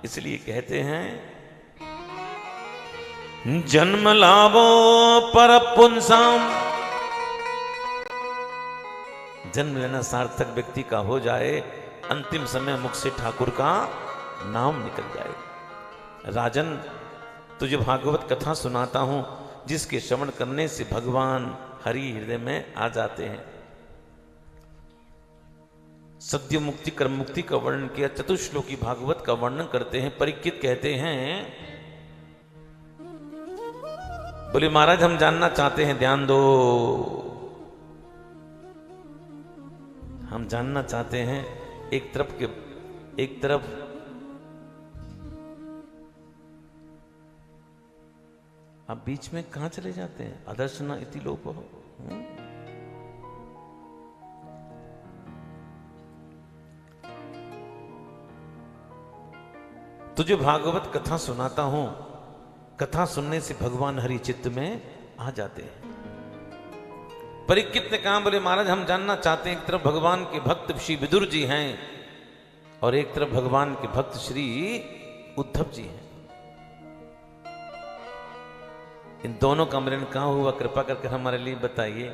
इसलिए कहते हैं जन्म लाभो पर पुंसाम, जन्म लेना सार्थक व्यक्ति का हो जाए, अंतिम समय मुख से ठाकुर का नाम निकल जाए। राजन, तुझे भागवत कथा सुनाता हूं जिसके श्रवण करने से भगवान हरि हृदय में आ जाते हैं। सद्य मुक्ति कर्म मुक्ति का वर्णन किया, चतुश्लोकी भागवत का वर्णन करते हैं। परीक्षित कहते हैं, बोले महाराज हम जानना चाहते हैं, ध्यान दो, हम जानना चाहते हैं। एक तरफ आप बीच में कहां चले जाते हैं? अदर्शना इति लोप हो। तुझे भागवत कथा सुनाता हूं, कथा सुनने से भगवान हरि चित्त में आ जाते हैं। परीक्षित ने कहा, बोले महाराज हम जानना चाहते हैं, एक तरफ भगवान के भक्त श्री विदुर जी हैं और एक तरफ भगवान के भक्त श्री उद्धव जी हैं, इन दोनों का मिलन कहां हुआ? कृपा करके हमारे लिए बताइए।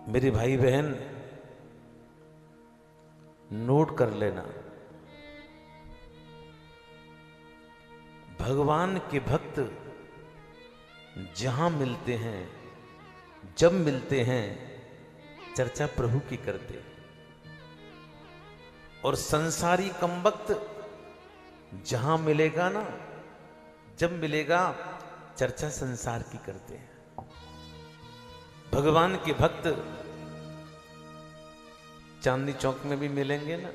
मेरे भाई बहन नोट कर लेना, भगवान के भक्त जहां मिलते हैं, जब मिलते हैं, चर्चा प्रभु की करते हैं, और संसारी कमबख्त जहां मिलेगा ना, जब मिलेगा, चर्चा संसार की करते हैं। भगवान के भक्त चांदनी चौक में भी मिलेंगे ना,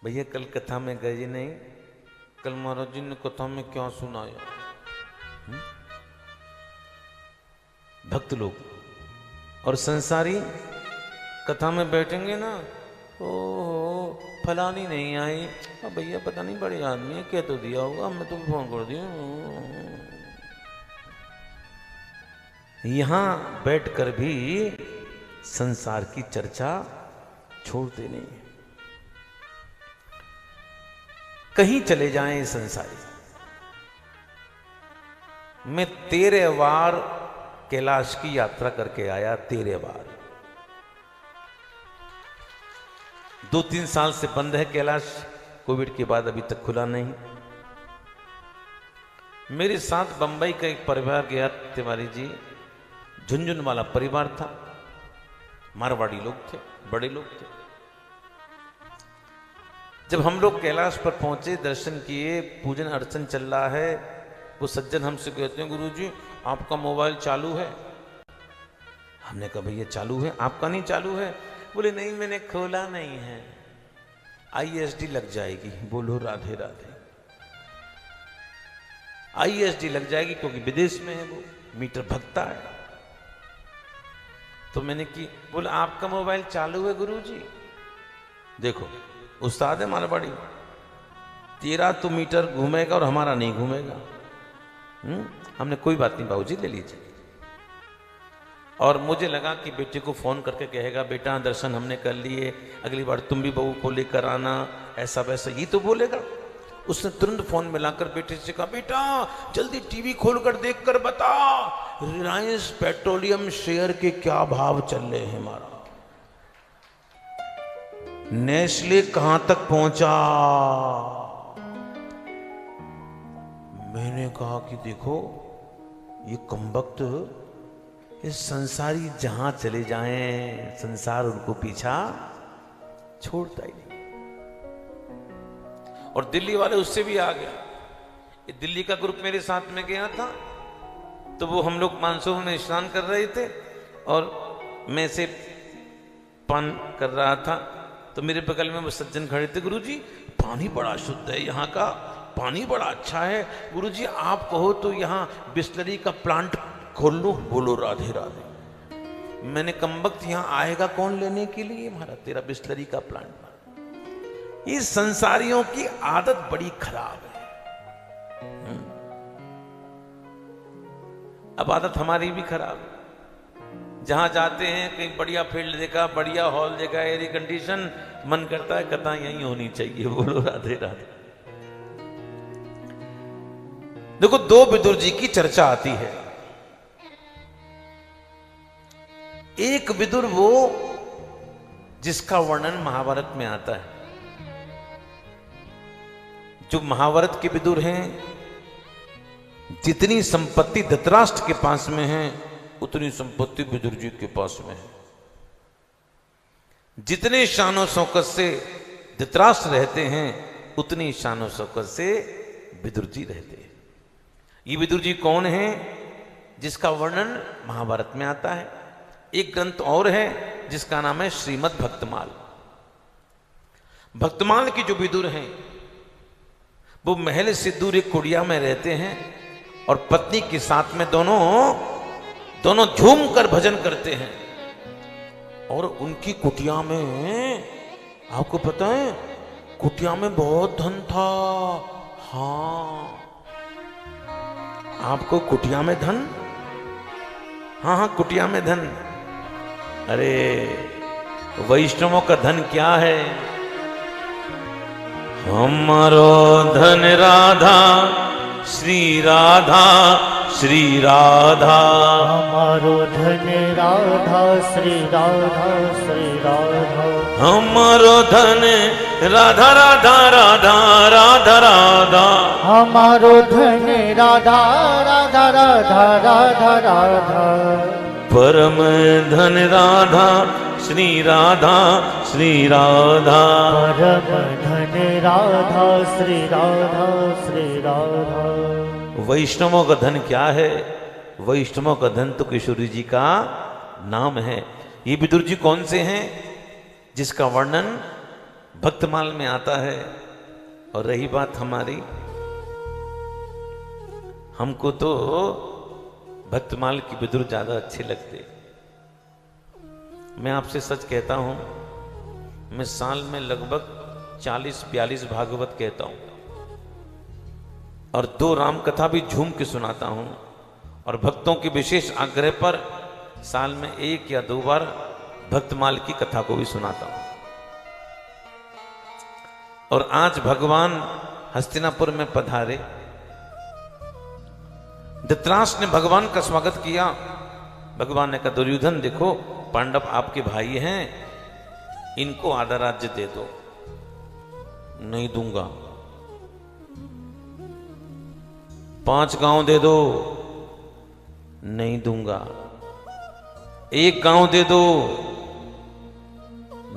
भैया कल कथा में गए नहीं, कल महाराज जी ने कथा में क्या सुनाया? भक्त लोग और संसारी कथा में बैठेंगे ना, ओ फलानी नहीं आई, अब भैया पता नहीं बड़े आदमी है, क्या तो दिया होगा, मैं तो फोन कर दिया। यहां बैठकर भी संसार की चर्चा छोड़ते नहीं। कहीं चले जाएं संसारी। मैं 13 बार कैलाश की यात्रा करके आया, 13 बार। 2-3 साल से बंद है कैलाश, कोविड के बाद अभी तक खुला नहीं। मेरे साथ बंबई का एक परिवार गया, तिवारी जी, झुंझुन वाला परिवार था, मारवाड़ी लोग थे, बड़े लोग थे। जब हम लोग कैलाश पर पहुंचे, दर्शन किए, पूजन अर्चन चल रहा है, वो सज्जन हमसे कहते हैं, गुरुजी आपका मोबाइल चालू है? हमने कहा भैया चालू है, आपका नहीं चालू है? बोले नहीं मैंने खोला नहीं है, ISD लग जाएगी। बोलो राधे राधे। ISD लग जाएगी क्योंकि विदेश में है, वो मीटर भगता है। तो मैंने की, बोले आपका मोबाइल चालू है गुरुजी? देखो उस्ताद है मारवाड़ी, तेरा तो मीटर घूमेगा और हमारा नहीं घूमेगा। हमने कोई बात नहीं बाबूजी ले लीजिए। और मुझे लगा कि बेटे को फोन करके कहेगा, बेटा दर्शन हमने कर लिए, अगली बार तुम भी बहू को लेकर आना, ऐसा वैसा ये तो बोलेगा। उसने तुरंत फोन मिलाकर बेटे से कहा, बेटा जल्दी टीवी खोलकर देखकर बता रिलायंस पेट्रोलियम शेयर के क्या भाव चल रहे हैं, हमारा नेस्ले कहां तक पहुंचा। मैंने कहा कि देखो ये कमबख्त, ये संसारी जहां चले जाएं, संसार उनको पीछा छोड़ता ही नहीं। और दिल्ली वाले उससे भी आ गया। ये दिल्ली का ग्रुप मेरे साथ में गया था, तो वो हम लोग मानसून में स्नान कर रहे थे और मैं से पान कर रहा था, तो मेरे बगल में वो सज्जन खड़े थे, गुरुजी पानी बड़ा शुद्ध है यहाँ का, पानी बड़ा अच्छा है, गुरुजी आप कहो तो यहाँ बिस्लरी का प्लांट खोल लो। बोलो राधे राधे। मैंने कमबख्त यहाँ आएगा कौन लेने के लिए, महाराज तेरा बिस्लरी का प्लांट। ये संसारियों की आदत बड़ी खराब है। अब आदत हमारी भी खराब है। जहां जाते हैं कहीं बढ़िया फील्ड देखा, बढ़िया हॉल देखा, एयर कंडीशन, मन करता है कथा यहीं होनी चाहिए। बोलो राधे राधे। देखो, दो विदुर जी की चर्चा आती है। एक विदुर वो जिसका वर्णन महाभारत में आता है। जो महाभारत के विदुर हैं, जितनी संपत्ति धृतराष्ट्र के पास में है उतनी संपत्ति विदुर जी के पास में है। जितने शानो शौकत से धृतराष्ट्र रहते हैं उतनी शानो शौकत से विदुर जी रहते हैं। ये विदुर जी कौन है जिसका वर्णन महाभारत में आता है। एक ग्रंथ और है जिसका नाम है श्रीमद् भक्तमाल। भक्तमाल की जो विदुर हैं वो महल से दूर एक कुटिया में रहते हैं और पत्नी के साथ में दोनों झूम कर भजन करते हैं। और उनकी कुटिया में, आपको पता है, कुटिया में बहुत धन था। हाँ, आपको कुटिया में धन? हाँ, कुटिया में धन। अरे वैष्णवों का धन क्या है? हमारो धन राधा श्री राधा श्री राधा। हमारो धन राधा श्री राधा श्री राधा। हमारो धन राधा राधा राधा राधा राधा। हमारो धन राधा राधा राधा राधा राधा। परम धन राधा श्री राधा श्री राधा। परम धन राधा श्री राधा श्री राधा। वैष्णवों का धन क्या है? वैष्णवों का धन तो किशोरी जी का नाम है। ये विदुर जी कौन से हैं जिसका वर्णन भक्तमाल में आता है। और रही बात हमारी, हमको तो भक्तमाल की विदुर ज्यादा अच्छे लगते। मैं आपसे सच कहता हूं, मैं साल में लगभग 40-42 भागवत कहता हूं और 2 राम कथा भी झूम के सुनाता हूं। और भक्तों के विशेष आग्रह पर साल में 1 या 2 बार भक्तमाल की कथा को भी सुनाता हूं। और आज भगवान हस्तिनापुर में पधारे। धृतराष्ट्र ने भगवान का स्वागत किया। भगवान ने कहा, दुर्योधन देखो, पांडव आपके भाई हैं, इनको आधा राज्य दे दो। नहीं दूंगा। 5 गांव दे दो। नहीं दूंगा। 1 गांव दे दो।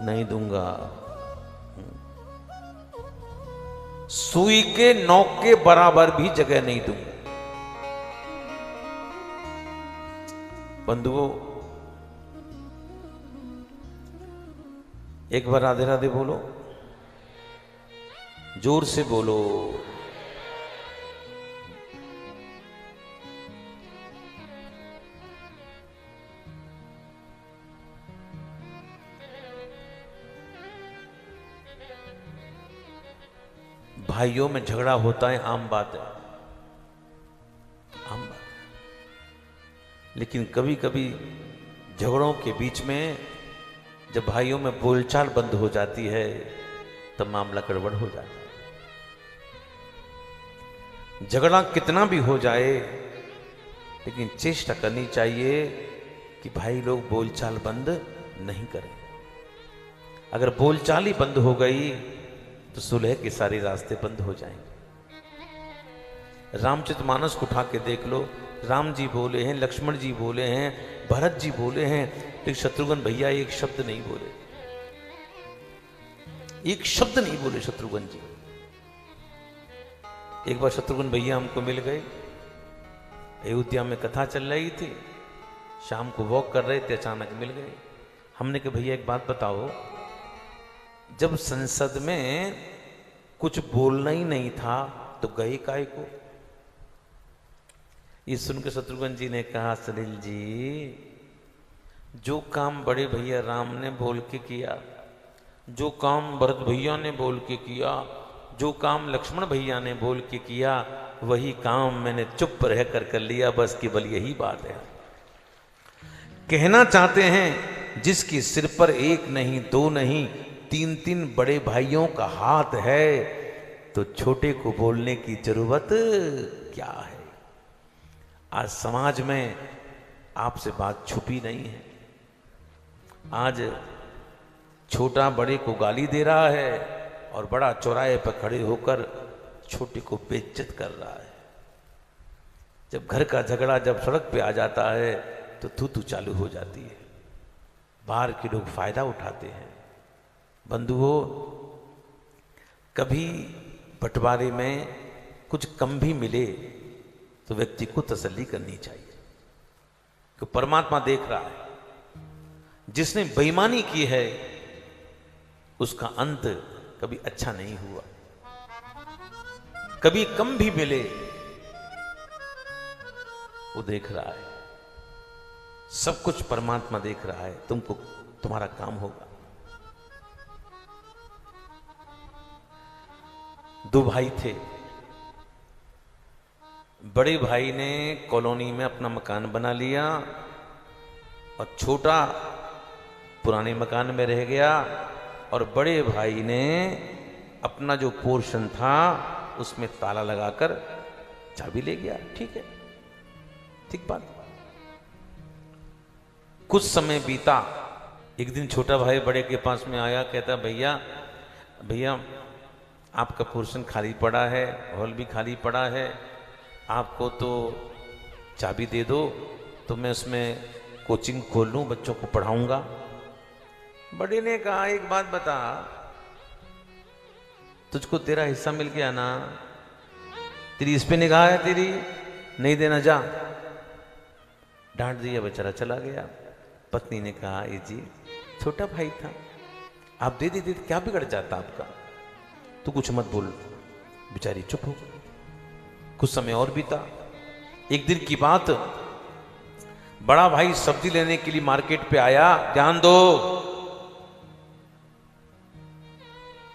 नहीं दूंगा। सुई के नोक के बराबर भी जगह नहीं दूंगा। बंधुओं, एक बार राधे राधे बोलो, जोर से बोलो। भाइयों में झगड़ा होता है, आम बात है, आम बात। लेकिन कभी कभी झगड़ों के बीच में जब भाइयों में बोलचाल बंद हो जाती है तब मामला गड़बड़ हो जाता है। झगड़ा कितना भी हो जाए लेकिन चेष्टा करनी चाहिए कि भाई लोग बोलचाल बंद नहीं करें। अगर बोलचाल ही बंद हो गई तो सुलह के सारे रास्ते बंद हो जाएंगे। रामचरितमानस को उठा के देख लो, राम जी बोले हैं, लक्ष्मण जी बोले हैं, भरत जी बोले हैं, लेकिन शत्रुघ्न भैया एक शब्द नहीं बोले। एक शब्द नहीं बोले शत्रुघ्न जी। एक बार शत्रुघ्न भैया हमको मिल गए, अयोध्या में कथा चल रही थी, शाम को वॉक कर रहे थे, अचानक मिल गए। हमने कहा भैया एक बात बताओ, जब संसद में कुछ बोलना ही नहीं था तो गए काहे को? ये सुनकर शत्रुघ्न जी ने कहा, सलील जी, जो काम बड़े भैया राम ने बोल के किया, जो काम भरत भैया ने बोल के किया, जो काम लक्ष्मण भैया ने बोल के किया, वही काम मैंने चुप रह कर लिया, बस केवल यही बात है। कहना चाहते हैं जिसके सिर पर एक नहीं दो नहीं तीन तीन बड़े भाइयों का हाथ है, तो छोटे को बोलने की जरूरत क्या है। आज समाज में आपसे बात छुपी नहीं है। आज छोटा बड़े को गाली दे रहा है और बड़ा चौराहे पर खड़े होकर छोटे को बेइज्जत कर रहा है। जब घर का झगड़ा जब सड़क पे आ जाता है तो तू चालू हो जाती है। बाहर के लोग फायदा उठाते हैं। बंधुओं, कभी बंटवारे में कुछ कम भी मिले तो व्यक्ति को तसल्ली करनी चाहिए कि परमात्मा देख रहा है। जिसने बेईमानी की है उसका अंत कभी अच्छा नहीं हुआ। कभी कम भी मिले वो देख रहा है। सब कुछ परमात्मा देख रहा है। तुमको तुम्हारा काम होगा। दो भाई थे। बड़े भाई ने कॉलोनी में अपना मकान बना लिया और छोटा पुराने मकान में रह गया, और बड़े भाई ने अपना जो पोर्शन था उसमें ताला लगाकर चाबी ले गया। ठीक है, ठीक बात। कुछ समय बीता। एक दिन छोटा भाई बड़े के पास में आया, कहता भैया भैया आपका पोर्शन खाली पड़ा है, हॉल भी खाली पड़ा है, आपको तो चाबी दे दो तो मैं उसमें कोचिंग खोल लूँ, बच्चों को पढ़ाऊंगा। बड़े ने कहा एक बात बता, तुझको तेरा हिस्सा मिल गया ना, तेरी इस पे निगाह है, तेरी नहीं देना, जा। डांट दिया, बेचारा चला गया। पत्नी ने कहा ये जी छोटा भाई था, आप दे देते क्या बिगड़ जाता आपका, तू कुछ मत बोल। बेचारी चुप हो। कुछ समय और बीता। एक दिन की बात, बड़ा भाई सब्जी लेने के लिए मार्केट पे आया। ध्यान दो,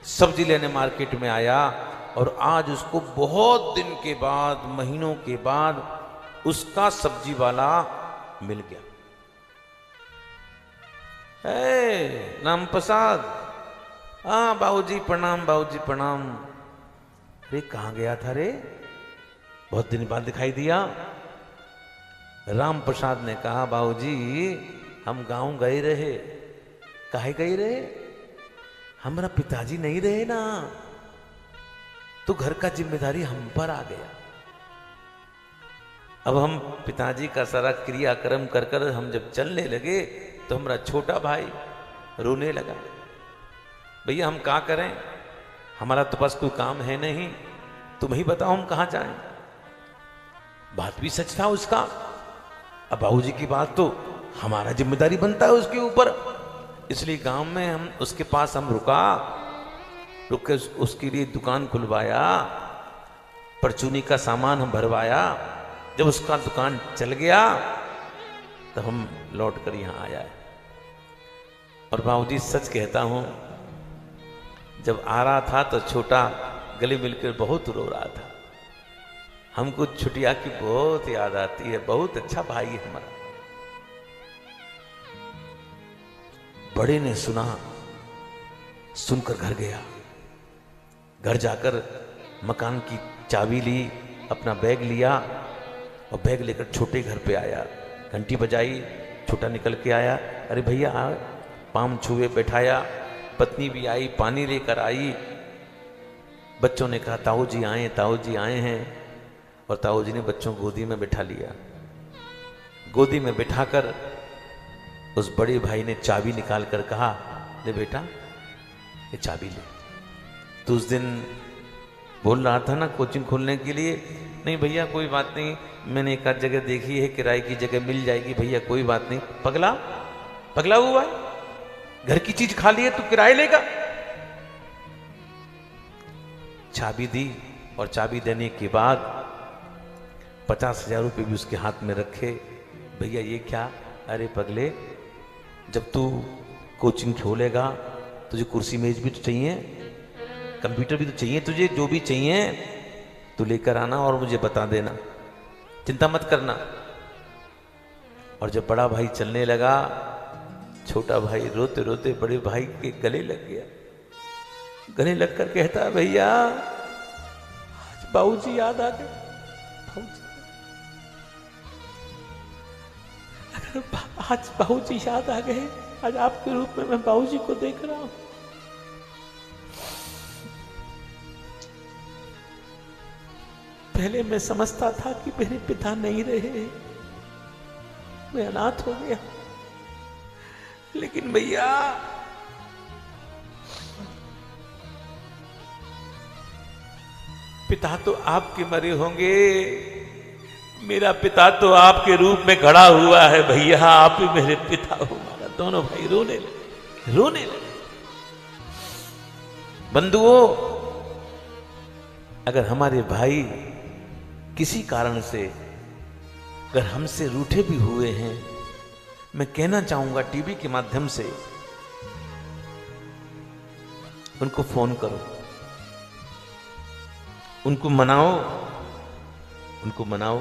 सब्जी लेने मार्केट में आया और आज उसको बहुत दिन के बाद, महीनों के बाद उसका सब्जी वाला मिल गया। राम प्रसाद, हाँ बाबूजी प्रणाम, बाबूजी प्रणाम। अरे कहाँ गया था रे, बहुत दिन बाद दिखाई दिया। राम प्रसाद ने कहा बाबूजी हम गांव गए रहे। काहे गए रहे? हमारा पिताजी नहीं रहे ना, तो घर का जिम्मेदारी हम पर आ गया। अब हम पिताजी का सारा क्रियाक्रम कर कर हम जब चलने लगे तो हमारा छोटा भाई रोने लगा। भैया हम क्या करें, हमारा तो पास कोई काम है नहीं, तुम ही बताओ हम कहाँ जाएं। बात भी सच था उसका। अब बाबूजी की बात तो हमारा जिम्मेदारी बनता है उसके ऊपर, इसलिए गांव में हम उसके पास हम रुक के उसके लिए दुकान खुलवाया, परचूनी का सामान हम भरवाया। जब उसका दुकान चल गया तो हम लौट कर यहाँ आया है। और बाबूजी सच कहता हूँ, जब आ रहा था तो छोटा गले मिलकर बहुत रो रहा था। हमको छुटिया की बहुत याद आती है, बहुत अच्छा भाई है हमारा। बड़े ने सुना, सुनकर घर गया। घर जाकर मकान की चाबी ली, अपना बैग लिया और बैग लेकर छोटे घर पे आया। घंटी बजाई, छोटा निकल के आया। अरे भैया आ, पाम छुए बैठाया। पत्नी भी आई, पानी लेकर आई। बच्चों ने कहा ताऊ जी आए, ताऊ जी आए हैं। और ताऊ जी ने बच्चों को गोदी में बैठा लिया। गोदी में बिठाकर उस बड़े भाई ने चाबी निकाल कर कहा, ले बेटा ये चाबी ले। तो उस दिन बोल रहा था ना कोचिंग खोलने के लिए, नहीं भैया कोई बात नहीं, मैंने एक आध जगह देखी है, किराए की जगह मिल जाएगी भैया, कोई बात नहीं। पगला पगला हुआ है, घर की चीज खा ली है तू किराए लेगा। चाबी दी और चाबी देने के बाद 50,000 रुपये भी उसके हाथ में रखे। भैया ये क्या? अरे पगले, जब तू कोचिंग खोलेगा तुझे कुर्सी मेज भी तो चाहिए, कंप्यूटर भी तो चाहिए, तुझे जो भी चाहिए तू लेकर आना और मुझे बता देना, चिंता मत करना। और जब बड़ा भाई चलने लगा, छोटा भाई रोते रोते बड़े भाई के गले लग गया। गले लगकर कहता, भैया आज बाबूजी याद आ गए। अगर आज बाबूजी याद आ गए, आज आपके रूप में मैं बाबूजी को देख रहा हूं। पहले मैं समझता था कि मेरे पिता नहीं रहे, मैं अनाथ हो गया, लेकिन भैया पिता तो आपके मरे होंगे, मेरा पिता तो आपके रूप में खड़ा हुआ है। भैया आप ही मेरे पिता हो। हमारा दोनों भाई रोने लगे। बंधुओं, अगर हमारे भाई किसी कारण से अगर हमसे रूठे भी हुए हैं, मैं कहना चाहूंगा टीवी के माध्यम से, उनको फोन करो, उनको मनाओ।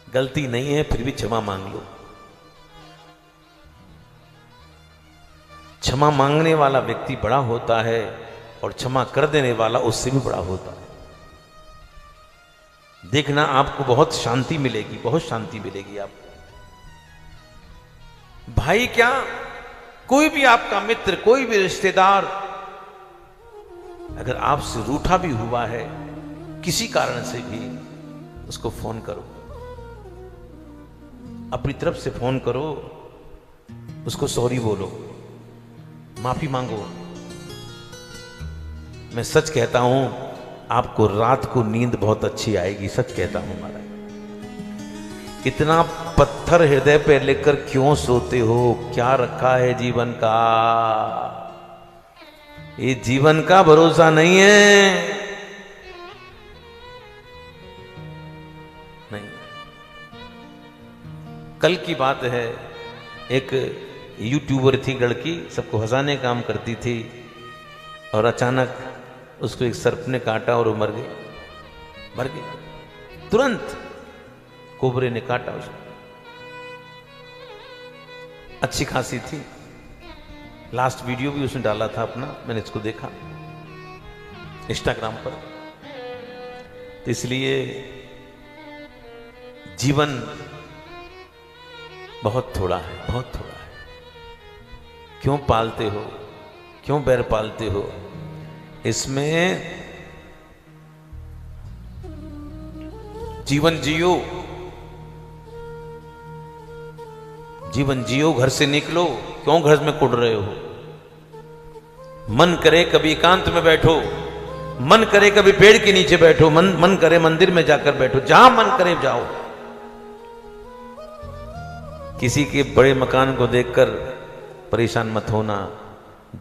गलती नहीं है फिर भी क्षमा मांग लो। क्षमा मांगने वाला व्यक्ति बड़ा होता है और क्षमा कर देने वाला उससे भी बड़ा होता है। देखना आपको बहुत शांति मिलेगी, बहुत शांति मिलेगी आपको। भाई क्या, कोई भी आपका मित्र, कोई भी रिश्तेदार अगर आपसे रूठा भी हुआ है किसी कारण से भी, उसको फोन करो, अपनी तरफ से फोन करो, उसको सॉरी बोलो, माफी मांगो। मैं सच कहता हूं, आपको रात को नींद बहुत अच्छी आएगी, सच कहता हूं महाराज। इतना पत्थर हृदय पे लेकर क्यों सोते हो? क्या रखा है जीवन का? ये जीवन का भरोसा नहीं है। नहीं। कल की बात है, एक यूट्यूबर थी लड़की, सबको हंसाने काम करती थी, और अचानक उसको एक सर्प ने काटा और वो मर गई। तुरंत कोबरे ने काटा उसको। अच्छी खासी थी। लास्ट वीडियो भी उसने डाला था अपना, मैंने इसको देखा इंस्टाग्राम पर। तो इसलिए जीवन बहुत थोड़ा है, बहुत थोड़ा है। क्यों पालते हो, क्यों बैर पालते हो? इसमें जीवन जियो, जीवन जियो, घर से निकलो। क्यों घर में कुड़ रहे हो? मन करे कभी एकांत में बैठो, मन करे कभी पेड़ के नीचे बैठो, मन करे मंदिर में जाकर बैठो, जहां मन करे जाओ। किसी के बड़े मकान को देखकर परेशान मत होना।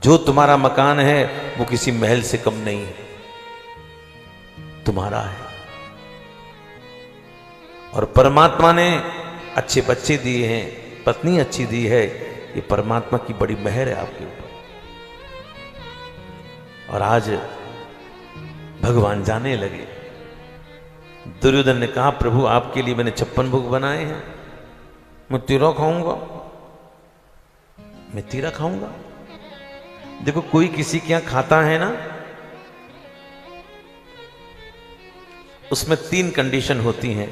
जो तुम्हारा मकान है वो किसी महल से कम नहीं है, तुम्हारा है। और परमात्मा ने अच्छे बच्चे दिए हैं, पत्नी अच्छी दी है, ये परमात्मा की बड़ी मेहर है आपके ऊपर। और आज भगवान जाने लगे। दुर्योधन ने कहा, प्रभु आपके लिए मैंने 56 भोग बनाए हैं, मैं तेरा खाऊंगा, मैं तेरा खाऊंगा। देखो, कोई किसी के यहां खाता है ना, उसमें 3 कंडीशन होती हैं।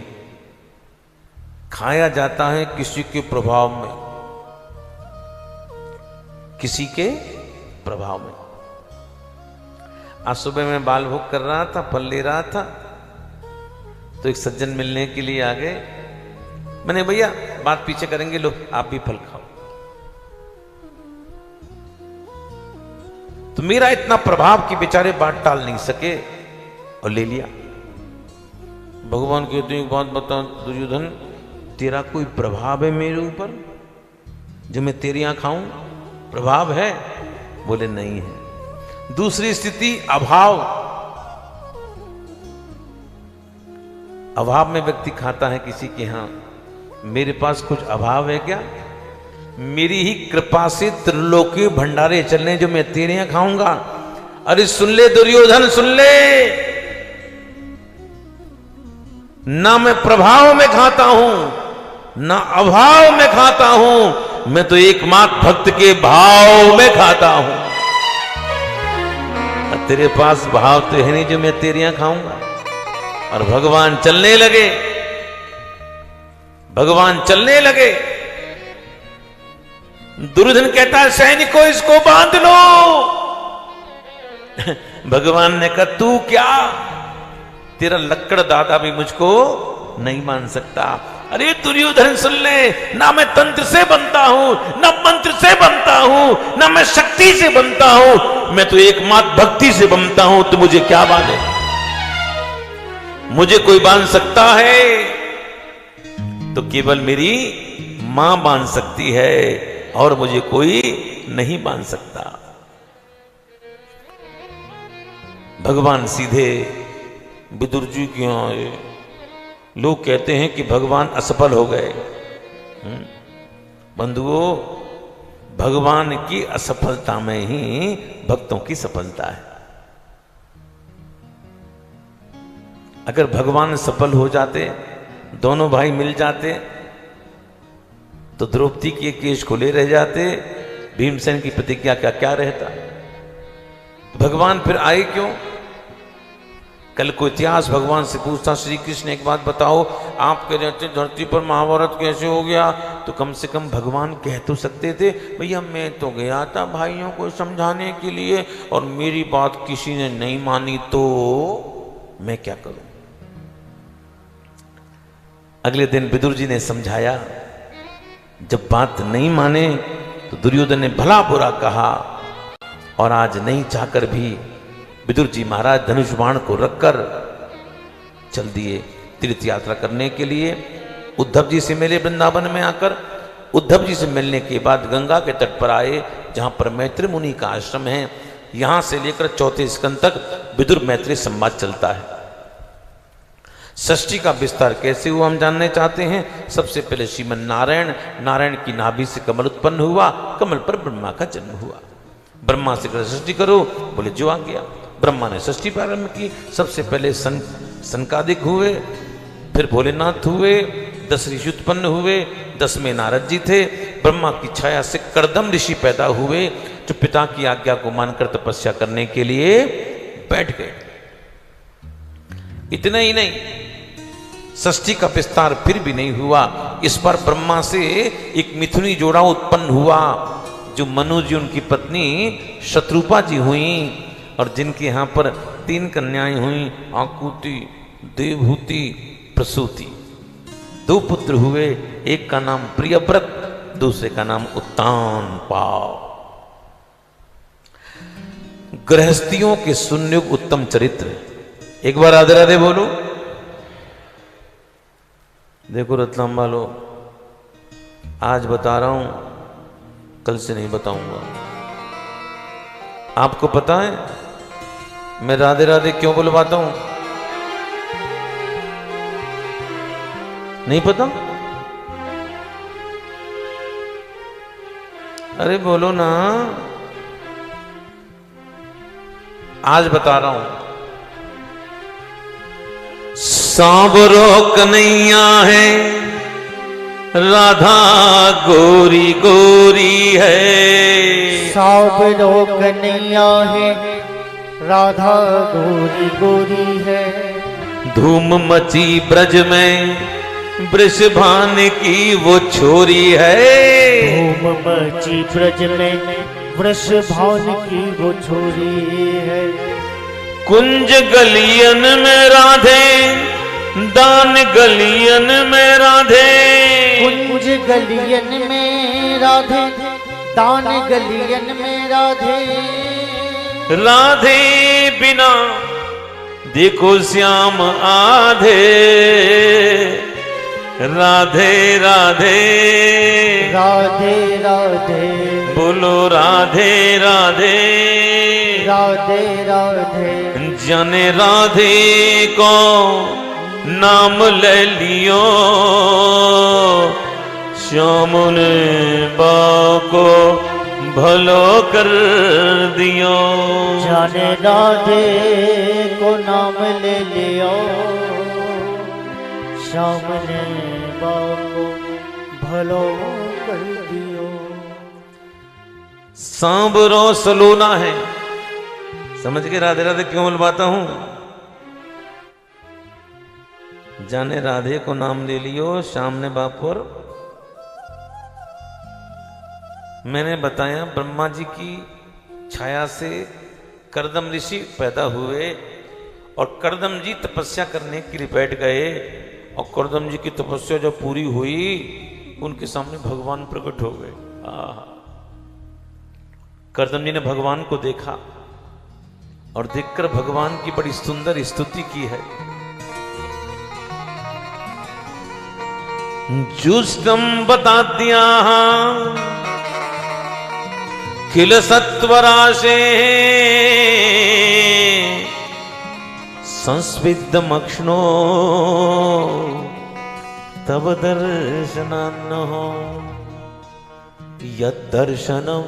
खाया जाता है किसी के प्रभाव में, किसी के प्रभाव में। आज सुबह मैं बाल भोग कर रहा था, फल ले रहा था, तो एक सज्जन मिलने के लिए आ गए। मैंने, भैया बात पीछे करेंगे, लो आप भी फल खाओ। तो मेरा इतना प्रभाव कि बेचारे बात टाल नहीं सके और ले लिया। भगवान कहते हैं, एक बात बता दुर्योधन, तेरा कोई प्रभाव है मेरे ऊपर जो मैं तेरे यहां खाऊं? प्रभाव है? बोले नहीं है। दूसरी स्थिति, अभाव। अभाव में व्यक्ति खाता है किसी के यहां। मेरे पास कुछ अभाव है क्या? मेरी ही कृपा से त्रिलोकी भंडारे चलने जो मैं तेरे यहां खाऊंगा। अरे सुन ले दुर्योधन, सुन ले, ना मैं प्रभाव में खाता हूं ना अभाव में खाता हूं, मैं तो एकमात्र भक्त के भाव में खाता हूं। तेरे पास भाव तो है नहीं जो मैं तेरे यहां खाऊंगा। और भगवान चलने लगे, भगवान चलने लगे। दुर्योधन कहता है सैनिकों इसको बांध लो। भगवान ने कहा तू क्या, तेरा लक्कड़ दादा भी मुझको नहीं मान सकता। अरे दुर्योधन सुन ले, ना मैं तंत्र से बनता हूं ना मंत्र से बनता हूं ना मैं शक्ति से बनता हूं, मैं तो एकमात्र भक्ति से बनता हूं। तो मुझे क्या बांधे, मुझे कोई बांध सकता है तो केवल मेरी मां बांध सकती है और मुझे कोई नहीं बांध सकता। भगवान सीधे विदुर जी के यहां आए। लोग कहते हैं कि भगवान असफल हो गए। बंधुओं, भगवान की असफलता में ही भक्तों की सफलता है। अगर भगवान सफल हो जाते, दोनों भाई मिल जाते, तो द्रौपदी के केश खुले रह जाते, भीमसेन की प्रतिज्ञा का क्या रहता। भगवान फिर आए क्यों? कल को इतिहास भगवान से पूछता, श्री कृष्ण एक बात बताओ, आपके रहते धरती पर महाभारत कैसे हो गया? तो कम से कम भगवान कह तो सकते थे, भैया मैं तो गया था भाइयों को समझाने के लिए और मेरी बात किसी ने नहीं मानी तो मैं क्या करूं। अगले दिन विदुर जी ने समझाया। जब बात नहीं माने तो दुर्योधन ने भला बुरा कहा और आज नहीं चाहकर भी विदुर जी महाराज धनुष बाण को रखकर चल दिए तीर्थ यात्रा करने के लिए। उद्धव जी से मिले वृंदावन में आकर। उद्धव जी से मिलने के बाद गंगा के तट पर आए, जहां पर मैत्री मुनि का आश्रम है। यहां से लेकर चौथे स्कंद तक विदुर मैत्री संवाद चलता है। षष्ठी का विस्तार कैसे हुआ हम जानने चाहते हैं। सबसे पहले श्रीमन नारायण, नारायण की नाभि से कमल उत्पन्न हुआ, कमल पर ब्रह्मा का जन्म हुआ। ब्रह्मा से षष्ठी करो, बोले जो आ गया। ब्रह्मा ने षष्ठी प्रारंभ की। सबसे पहले सनकादिक हुए, फिर भोलेनाथ हुए, 10 ऋषि उत्पन्न हुए, 10 में नारद जी थे। ब्रह्मा की छाया से कर्दम ऋषि पैदा हुए, जो पिता की आज्ञा को मानकर तपस्या करने के लिए बैठ गए। इतना ही नहीं, षष्ठी का विस्तार फिर भी नहीं हुआ। इस पर ब्रह्मा से एक मिथुनी जोड़ा उत्पन्न हुआ, जो मनु जी उनकी पत्नी शत्रुपा जी हुई और जिनके यहां पर 3 कन्याएं हुई, आकुति, देवहूति, प्रसूति। 2 पुत्र हुए, एक का नाम प्रियव्रत, दूसरे का नाम उत्तानपाद। गृहस्थियों के सुनयुग उत्तम चरित्र। एक बार राधे राधे बोलो। देखो रतलाम वालों, आज बता रहा हूं, कल से नहीं बताऊंगा। आपको पता है मैं राधे राधे क्यों बुलवाता हूं? नहीं पता? अरे बोलो ना। आज बता रहा हूं। सांवरो कन्हैया है, राधा गोरी गोरी है। सांवरो कन्हैया है, राधा गोरी गोरी है। धूम मची ब्रज में, वृषभान की वो छोरी है। धूम मची ब्रज में, वृषभान की वो छोरी है। कुंज गलियन में राधे, दान गलियन में राधे। कुंज गलियन में राधे, दान गलियन में राधे। राधे बिना देखो श्याम आधे। राधे राधे राधे राधे बोलो राधे राधे। राधे राधे जाने राधे को नाम ले लियो, श्याम ने बाको भलो कर दियो। जाने राधे को नाम ले लियो, श्याम ने बाको भलो कर दियो। सांबरो सलोना है, समझ के राधे राधे क्यों बुलवाता हूं? जाने राधे को नाम ले लियो श्याम ने बापुर। मैंने बताया ब्रह्मा जी की छाया से करदम ऋषि पैदा हुए और करदम जी तपस्या करने के लिए बैठ गए और करदम जी की तपस्या जब पूरी हुई उनके सामने भगवान प्रकट हो गए। करदम जी ने भगवान को देखा और देखकर भगवान की बड़ी सुंदर स्तुति की है। जुष्टम बता दिया खिल सत्वराशे संस्विदमक्ष्णो तव दर्शनान्न यद्दर्शनम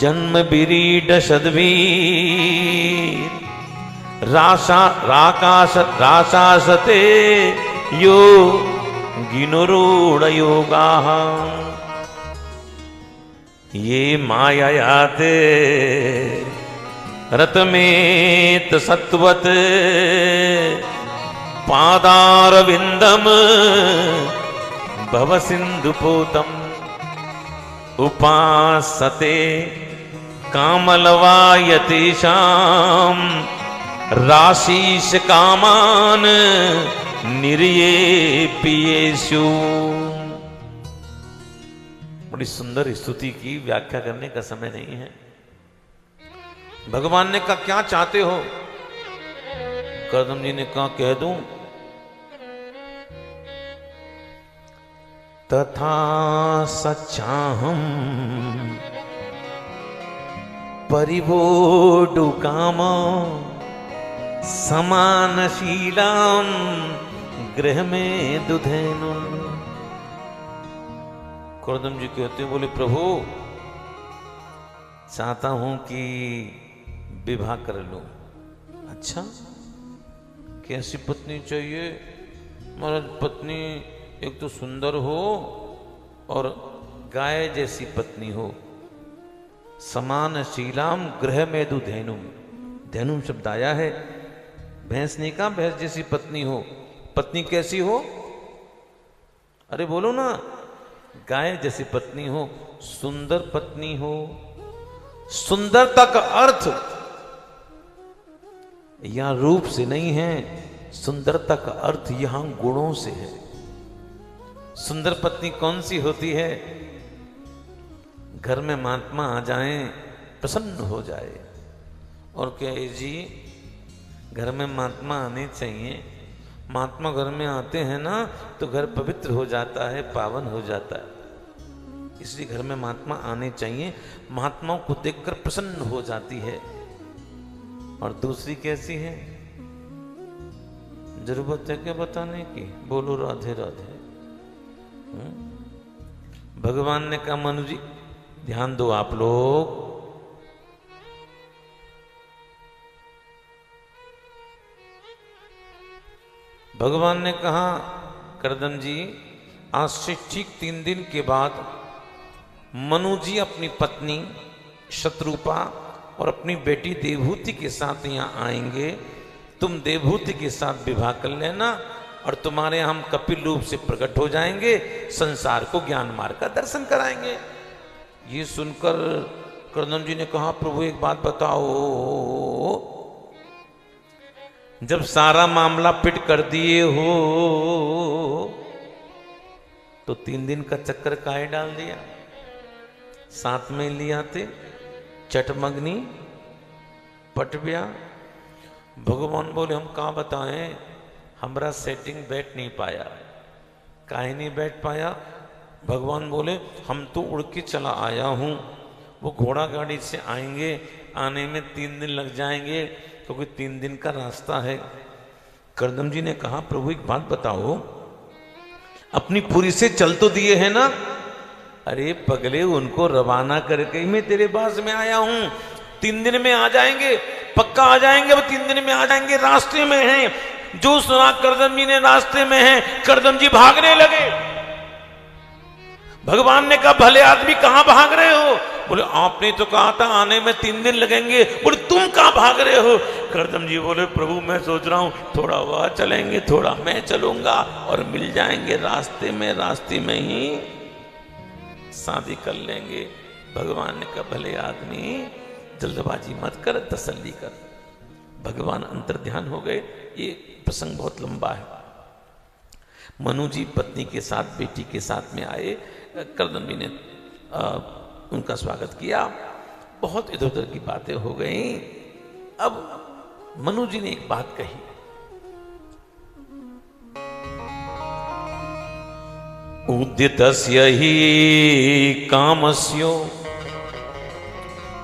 जन्म बिरीड सद्वीर राकाशते यो गिनुरूढ़ योगा ये मायाते रतमेत सत्वत पादारविंदम भव सिंधुपोतम उपासते कामलवायतेषां राशीष कामान निर्ये पियेषु। बड़ी सुंदर स्तुति की, व्याख्या करने का समय नहीं है। भगवान ने कहा क्या चाहते हो? करदम जी ने कहा कह दूं? तथा सच्चाहम परिवोडु काम समानशीलाम गृह में दुधेनु। करदम जी कहते बोले प्रभु चाहता हूं कि विवाह कर लूं। अच्छा कैसी पत्नी चाहिए? महाराज पत्नी एक तो सुंदर हो और गाय जैसी पत्नी हो। समान शीलाम गृह में दु धेनुम। धेनुम शब्द आया है, भैंस नहीं कहा, भैंस जैसी पत्नी हो। पत्नी कैसी हो? अरे बोलो ना, गाय जैसी पत्नी हो, सुंदर पत्नी हो। सुंदरता का अर्थ यहां रूप से नहीं है, सुंदरता का अर्थ यहां गुणों से है। सुंदर पत्नी कौन सी होती है? घर में महात्मा आ जाएं, प्रसन्न हो जाए। और क्या जी घर में महात्मा आने चाहिए। महात्मा घर में आते हैं ना तो घर पवित्र हो जाता है, पावन हो जाता है। इसलिए घर में महात्मा आने चाहिए। महात्माओं को देखकर प्रसन्न हो जाती है। और दूसरी कैसी है? जरूरत है क्या बताने की? बोलो राधे राधे। भगवान ने कहा मनु जी ध्यान दो आप लोग। भगवान ने कहा करदम जी आज से ठीक 3 दिन के बाद मनु जी अपनी पत्नी शत्रुपा और अपनी बेटी देवहूति के साथ यहाँ आएंगे। तुम देवहूति के साथ विवाह कर लेना और तुम्हारे हम कपिल रूप से प्रकट हो जाएंगे, संसार को ज्ञान मार्ग का दर्शन कराएंगे। ये सुनकर करदम जी ने कहा प्रभु एक बात बताओ, जब सारा मामला पिट कर दिए हो तो 3 दिन का चक्कर काहे डाल दिया? साथ में लिया थे चटमगनी पटबिया। भगवान बोले हम कहाँ बताएं, हमारा सेटिंग बैठ नहीं पाया। काहे नहीं बैठ पाया? भगवान बोले हम तो उड़ के चला आया हूँ, वो घोड़ा गाड़ी से आएंगे, आने में 3 दिन लग जाएंगे क्योंकि 3 दिन का रास्ता है। करदम जी ने कहा प्रभु एक बात बताओ, अपनी पूरी से चल तो दिए है ना? अरे पगले उनको रवाना करके ही मैं तेरे पास में आया हूं। 3 दिन में आ जाएंगे, पक्का आ जाएंगे, वो 3 दिन में आ जाएंगे। रास्ते में हैं जो सुना करदम जी ने रास्ते में है, करदम जी भागने लगे। भगवान ने कहा भले आदमी कहां भाग रहे हो? बोले आपने तो कहा था आने में 3 दिन लगेंगे। बोले तुम कहां भाग रहे हो? करदम जी बोले प्रभु मैं सोच रहा हूं थोड़ा वह चलेंगे, थोड़ा मैं चलूंगा और मिल जाएंगे रास्ते में ही शादी कर लेंगे। भगवान ने कहा भले आदमी जल्दबाजी मत कर, तसल्ली कर। भगवान अंतर्ध्यान हो गए। ये प्रसंग बहुत लंबा है। मनु जी पत्नी के साथ, बेटी के साथ में आए। करदम जी ने उनका स्वागत किया। बहुत इधर उधर की बातें हो गई। अब मनु जी ने एक बात कही, उद्यतस्य हि कामस्यो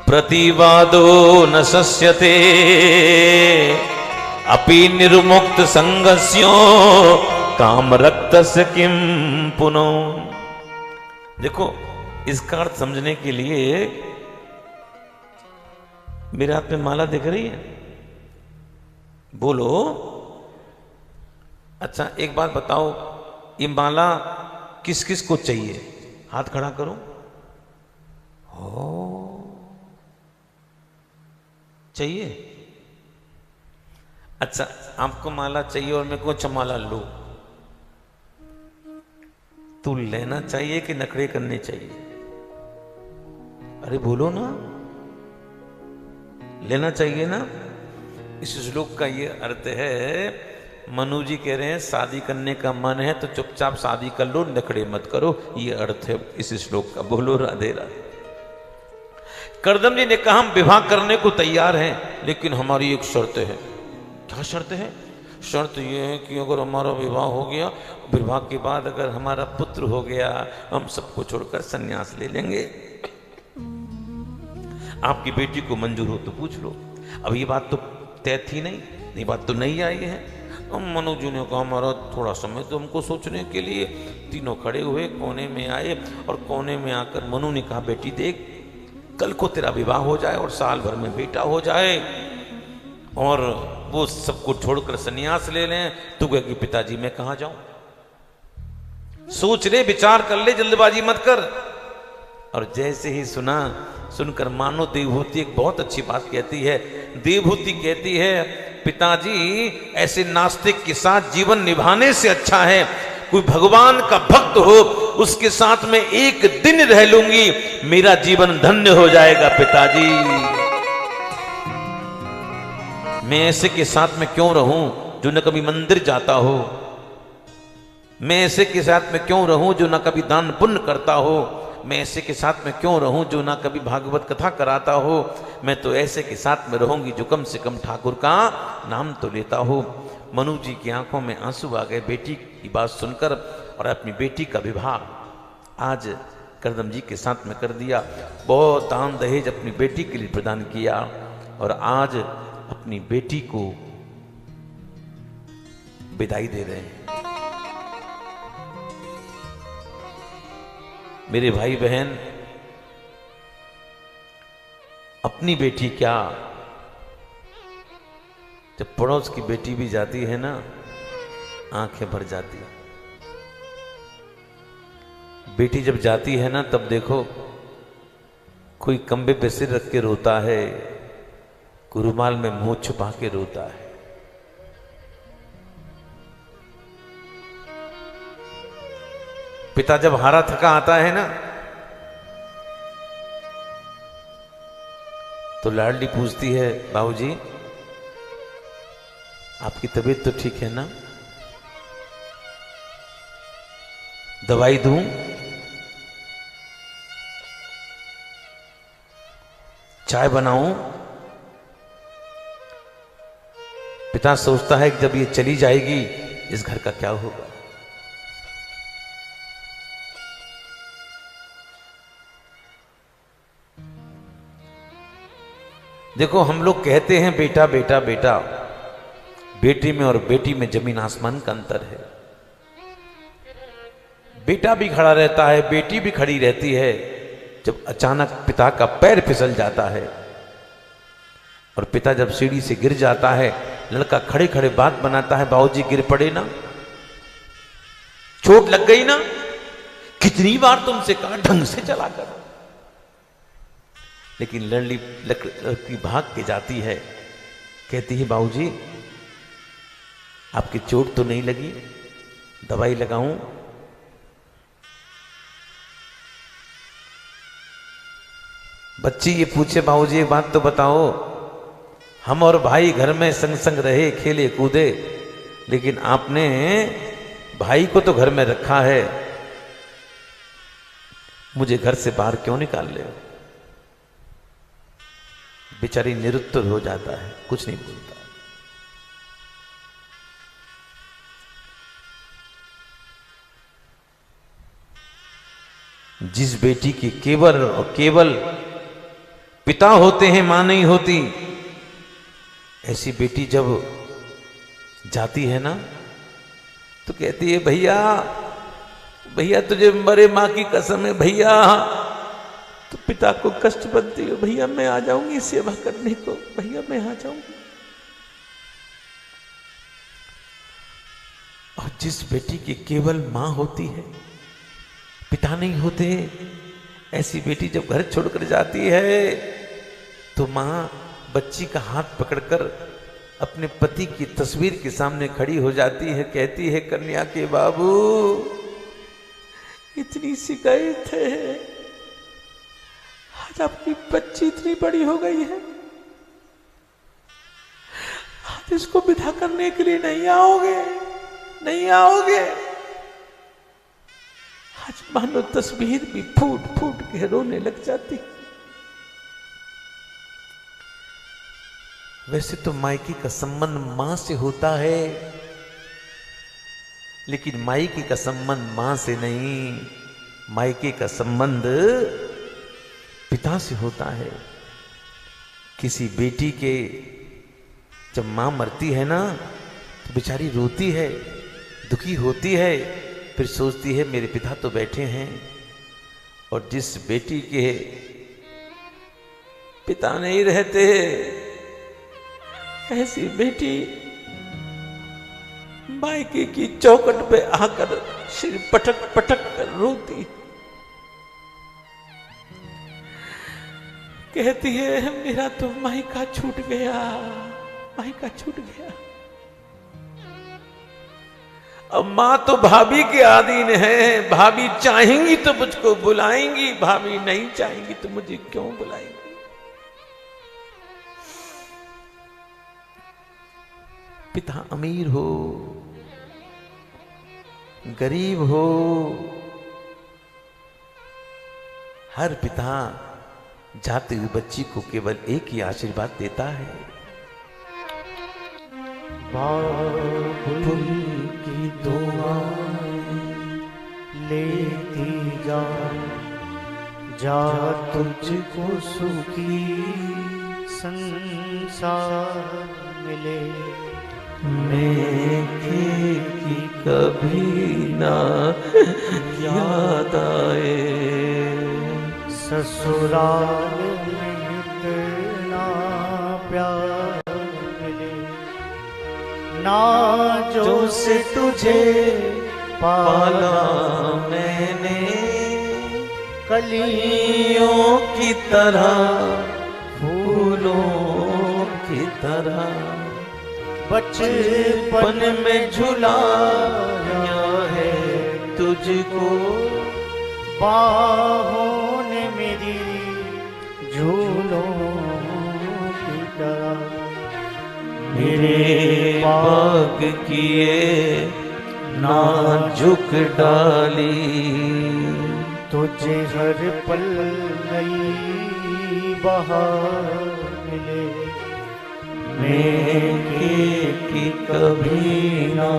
प्रतिवादो न सस्यते अपि निर्मुक्त संगस्यो काम रक्तस्य किम पुनो। देखो इसका अर्थ समझने के लिए मेरे हाथ में माला दिख रही है, बोलो। अच्छा एक बात बताओ, ये माला किस किस को चाहिए? हाथ खड़ा करो। हो चाहिए? अच्छा आपको माला चाहिए और मेरे को अच्छा माला लो। तू लेना चाहिए कि नखरे करने चाहिए? अरे बोलो ना, लेना चाहिए ना। इस श्लोक का ये अर्थ है, मनु जी कह रहे हैं शादी करने का मन है तो चुपचाप शादी कर लो, नखरे मत करो। ये अर्थ है इस श्लोक का। बोलो राधे राधे। करदम जी ने कहा हम विवाह करने को तैयार हैं, लेकिन हमारी एक शर्त है। क्या शर्त है? शर्त यह है कि अगर हमारा विवाह हो गया, विवाह के बाद अगर हमारा पुत्र हो गया, हम सबको छोड़कर सन्यास ले लेंगे। आपकी बेटी को मंजूर हो तो पूछ लो। अब ये बात तो तय थी नहीं, ये बात तो नहीं आई है। मनु जी ने कहा हमारा थोड़ा समय तो हमको सोचने के लिए। तीनों खड़े हुए, कोने में आए और कोने में आकर मनु ने कहा बेटी देख, कल को तेरा विवाह हो जाए और साल भर में बेटा हो जाए और वो सबको छोड़कर सन्यास ले लें, तू कहे कि पिताजी मैं कहां जाऊं? सोच ले, विचार कर ले, जल्दबाजी मत कर। और जैसे ही सुनकर मानो देवभूति एक बहुत अच्छी बात कहती है। देवभूति कहती है पिताजी ऐसे नास्तिक के साथ जीवन निभाने से अच्छा है कोई भगवान का भक्त हो, उसके साथ में एक दिन रह लूंगी, मेरा जीवन धन्य हो जाएगा पिताजी। मैं ऐसे के साथ में क्यों रहूं जो न कभी मंदिर जाता हो? मैं ऐसे के साथ में क्यों रहूं जो न कभी दान पुण्य करता हो? मैं ऐसे के साथ में क्यों रहूं जो ना कभी भागवत कथा कराता हो? मैं तो ऐसे के साथ में रहूंगी जो कम से कम ठाकुर का नाम तो लेता हो। मनु जी की आंखों में आंसू आ गए बेटी की बात सुनकर, और अपनी बेटी का विवाह आज करदम जी के साथ में कर दिया। बहुत दान दहेज अपनी बेटी के लिए प्रदान किया और आज अपनी बेटी को विदाई दे रहे हैं। मेरे भाई बहन, अपनी बेटी क्या, जब पड़ोस की बेटी भी जाती है ना, आंखें भर जाती है। बेटी जब जाती है ना, तब देखो कोई कंबे पे सिर रख के रोता है, कोई रुमाल में मुंह छुपा के रोता है। पिता जब हारा थका आता है ना, तो लाडली पूछती है बाबूजी आपकी तबीयत तो ठीक है ना, दवाई दूं? चाय बनाऊं? पिता सोचता है कि जब ये चली जाएगी इस घर का क्या होगा। देखो हम लोग कहते हैं बेटा बेटा बेटा, बेटे में और बेटी में जमीन आसमान का अंतर है। बेटा भी खड़ा रहता है, बेटी भी खड़ी रहती है जब अचानक पिता का पैर फिसल जाता है, और पिता जब सीढ़ी से गिर जाता है लड़का खड़े खड़े बात बनाता है, बाबूजी गिर पड़े ना, चोट लग गई ना, कितनी बार तुमसे कहा ढंग से चला करो। लेकिन लड़की भाग के जाती है, कहती है बाबूजी आपकी चोट तो नहीं लगी, दवाई लगाऊं? बच्ची ये पूछे बाबूजी एक बात तो बताओ, हम और भाई घर में संग संग रहे, खेले कूदे, लेकिन आपने भाई को तो घर में रखा है, मुझे घर से बाहर क्यों निकाल रहे हो? बेचारी निरुत्तर हो जाता है, कुछ नहीं बोलता। जिस बेटी की केवल और केवल पिता होते हैं, मां नहीं होती, ऐसी बेटी जब जाती है ना तो कहती है भैया भैया तुझे मरे मां की कसम है भैया, तो पिता को कष्ट बनती हो, भैया मैं आ जाऊंगी सेवा करने को, भैया मैं आ जाऊंगी। और जिस बेटी की केवल मां होती है, पिता नहीं होते, ऐसी बेटी जब घर छोड़कर जाती है तो मां बच्ची का हाथ पकड़कर अपने पति की तस्वीर के सामने खड़ी हो जाती है, कहती है कन्या के बाबू इतनी सी गए थे, आज आपकी बच्ची इतनी बड़ी हो गई है, आज इसको विदा करने के लिए नहीं आओगे, नहीं आओगे। आज मानो तस्वीर भी फूट फूट के रोने लग जाती। वैसे तो मायके का संबंध मां से होता है, लेकिन मायके का संबंध मां से नहीं, मायके का संबंध पिता से होता है। किसी बेटी के जब मां मरती है ना तो बेचारी रोती है, दुखी होती है, फिर सोचती है मेरे पिता तो बैठे हैं। और जिस बेटी के पिता नहीं रहते, ऐसी बेटी मायके की चौखट पे आकर सिर पटक पटक कर रोती, कहती है मेरा तो मायका छूट गया, मायका छूट गया। अब मां तो भाभी के अधीन है, भाभी चाहेंगी तो मुझको बुलाएंगी, भाभी नहीं चाहेंगी तो मुझे क्यों बुलाएंगी। पिता अमीर हो गरीब हो, हर पिता जाते हुए बच्ची को केवल एक ही आशीर्वाद देता है, बाबुल की दुआएं लेती जा, जा तुझको सुखी संसार मिले, मेरे की कभी ना याद आए, ससुराल में इतना प्यार मिले, ना जो से तुझे पाला मैंने, कलियों की तरह फूलों की तरह, बचपन में झुलाया है तुझको, बाहों ने मेरी झूलों की तरह, मेरे पाग किए नाजुक डाली, तुझे हर पल नई बहार मिले, मेरे की कभी ना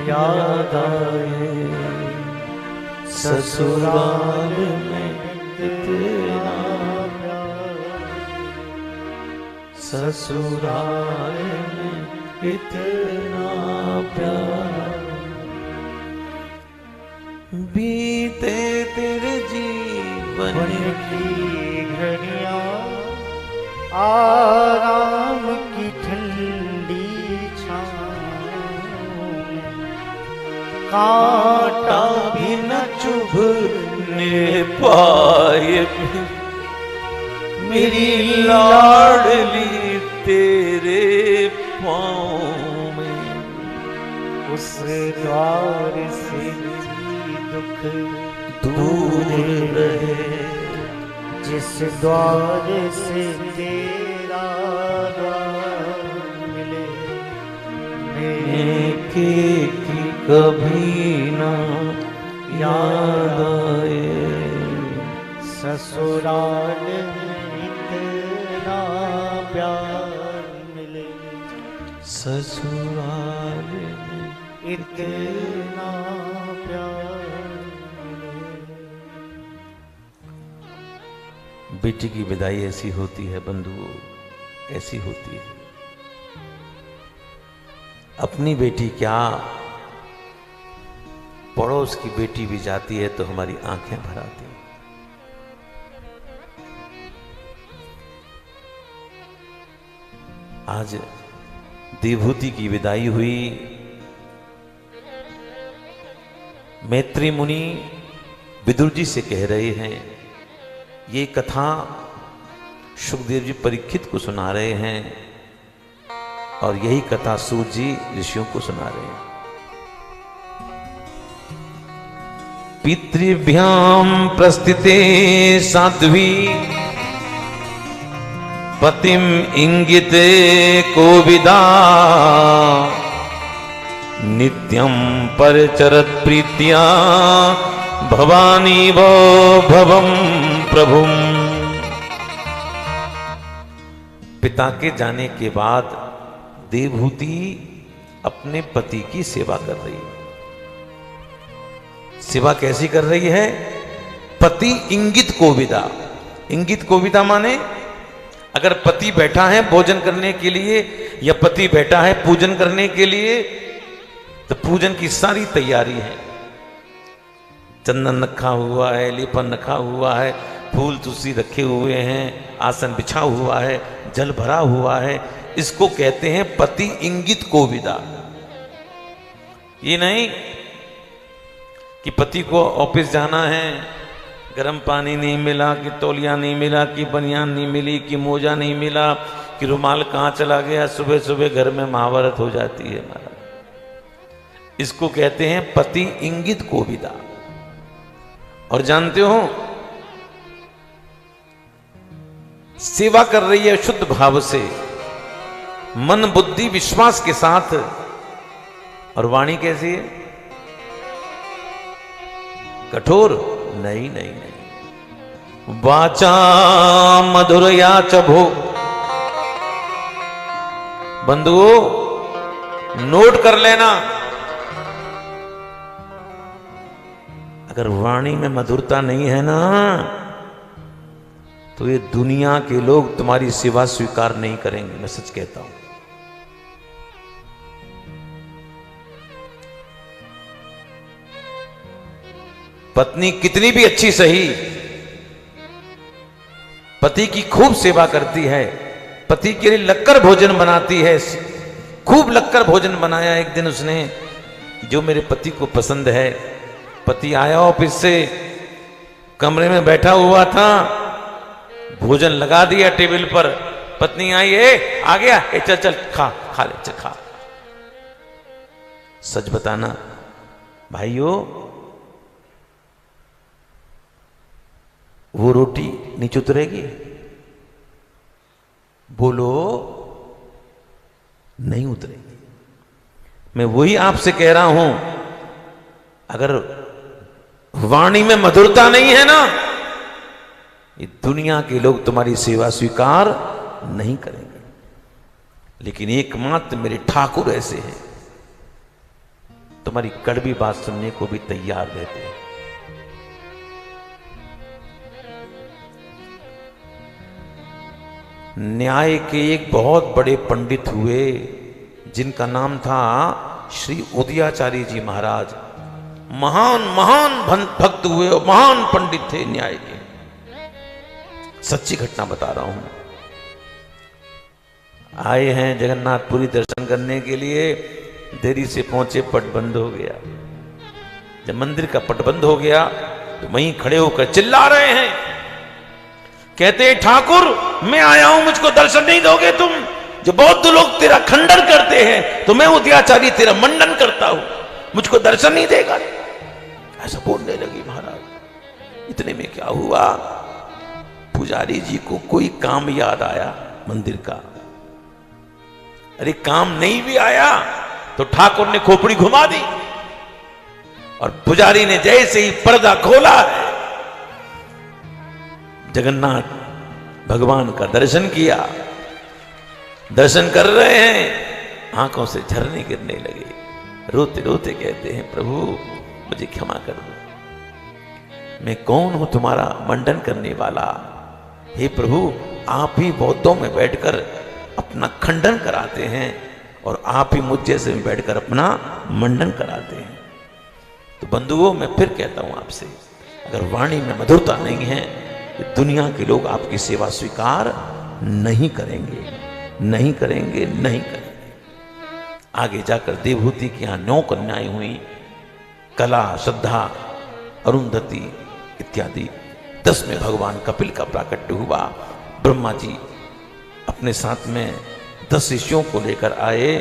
याद आए, ससुराल में इतना प्यार, ससुराल में इतना प्यार, बीते तेरे जीवन की घड़ियां, आराम की ठंडी कांटा भी न चुभने पाए, मेरी लाडली तेरे पाँव में। उस द्वार से दुख दूर रहे, जिस द्वार से तेरा द्वार मिले, की कभी ना याद आए। ससुराल में इतना प्यार मिले, ससुराल में इतना प्यार मिले। बेटी की विदाई ऐसी होती है बंधुओं, ऐसी होती है। अपनी बेटी क्या, पड़ोस की बेटी भी जाती है तो हमारी आंखें भर आती हैं। आज देवहूति की विदाई हुई। मैत्री मुनि विदुर जी से कह रहे हैं, ये कथा सुखदेव जी परीक्षित को सुना रहे हैं और यही कथा सूत जी ऋषियों को सुना रहे हैं। पितृभ्याम प्रस्थिते साध्वी पतिम इंगिते कोविदा, नित्यं परचरत प्रीत्या भवानी वो भवम प्रभुम। पिता के जाने के बाद देवहूति अपने पति की सेवा कर रही है। सेवा कैसी कर रही है? पति इंगित कोविदा। इंगित कोविदा माने अगर पति बैठा है भोजन करने के लिए या पति बैठा है पूजन करने के लिए, तो पूजन की सारी तैयारी है। चंदन रखा हुआ है, लेपन रखा हुआ है, फूल तुलसी रखे हुए हैं, आसन बिछा हुआ है, जल भरा हुआ है। इसको कहते हैं पति इंगित कोविदा। ये नहीं कि पति को ऑफिस जाना है, गर्म पानी नहीं मिला, कि तौलिया नहीं मिला, कि बनियान नहीं मिली, कि मोजा नहीं मिला, कि रुमाल कहाँ चला गया, सुबह सुबह घर में महाभारत हो जाती है महाराज। इसको कहते हैं पति इंगित कोविदा। और जानते हो, सेवा कर रही है शुद्ध भाव से, मन बुद्धि विश्वास के साथ। और वाणी कैसी है? कठोर नहीं नहीं नहीं। वाचा मधुरया च भो। बंधुओं नोट कर लेना, अगर वाणी में मधुरता नहीं है ना, तो ये दुनिया के लोग तुम्हारी सेवा स्वीकार नहीं करेंगे। मैं सच कहता हूं। पत्नी कितनी भी अच्छी सही, पति की खूब सेवा करती है, पति के लिए लक्कर भोजन बनाती है। खूब लक्कर भोजन बनाया एक दिन उसने, जो मेरे पति को पसंद है। पति आया ऑफिस से, कमरे में बैठा हुआ था, भोजन लगा दिया टेबल पर। पत्नी आई, आ गया, चल चल खा खा ले, चल खा। सच बताना भाइयों, वो रोटी नीचे उतरेगी? बोलो, नहीं उतरेगी। मैं वही आपसे कह रहा हूं, अगर वाणी में मधुरता नहीं है ना, ये दुनिया के लोग तुम्हारी सेवा स्वीकार नहीं करेंगे। लेकिन एकमात्र मेरे ठाकुर ऐसे हैं, तुम्हारी कड़वी बात सुनने को भी तैयार रहते हैं। न्याय के एक बहुत बड़े पंडित हुए, जिनका नाम था श्री उदयाचार्य जी महाराज। महान महान भक्त हुए और महान पंडित थे न्याय के। सच्ची घटना बता रहा हूं। आए हैं जगन्नाथपुरी दर्शन करने के लिए, देरी से पहुंचे, पट बंद हो गया। जब मंदिर का पट बंद हो गया तो वहीं खड़े होकर चिल्ला रहे हैं, कहते हैं ठाकुर मैं आया हूं, मुझको दर्शन नहीं दोगे तुम? जो बौद्ध लोग तेरा खंडन करते हैं तो मैं उदयाचार्य तेरा मंडन करता हूं, मुझको दर्शन नहीं देगा? ऐसा बोलने लगी महाराज। इतने में क्या हुआ, पुजारी जी को कोई काम याद आया मंदिर का। अरे काम नहीं भी आया तो ठाकुर ने खोपड़ी घुमा दी और पुजारी ने जैसे ही पर्दा खोला है, जगन्नाथ भगवान का दर्शन किया। दर्शन कर रहे हैं, आंखों से झरने गिरने लगे। रोते रोते कहते हैं प्रभु मुझे क्षमा कर दो, मैं कौन हूं तुम्हारा मंडन करने वाला? हे प्रभु आप ही बौद्धों में बैठकर अपना खंडन कराते हैं और आप ही मुझ जैसे में बैठकर अपना मंडन कराते हैं। तो बंधुओं मैं फिर कहता हूं आपसे, अगर वाणी में मधुरता नहीं है तो दुनिया के लोग आपकी सेवा स्वीकार नहीं करेंगे, नहीं करेंगे, नहीं करेंगे। आगे जाकर देवहूति की यहां 9 कन्याएं हुई, कला, श्रद्धा, अरुंधति इत्यादि। 10 में भगवान कपिल का प्राकट्य हुआ। ब्रह्मा जी अपने साथ में 10 ऋषियों को लेकर आए।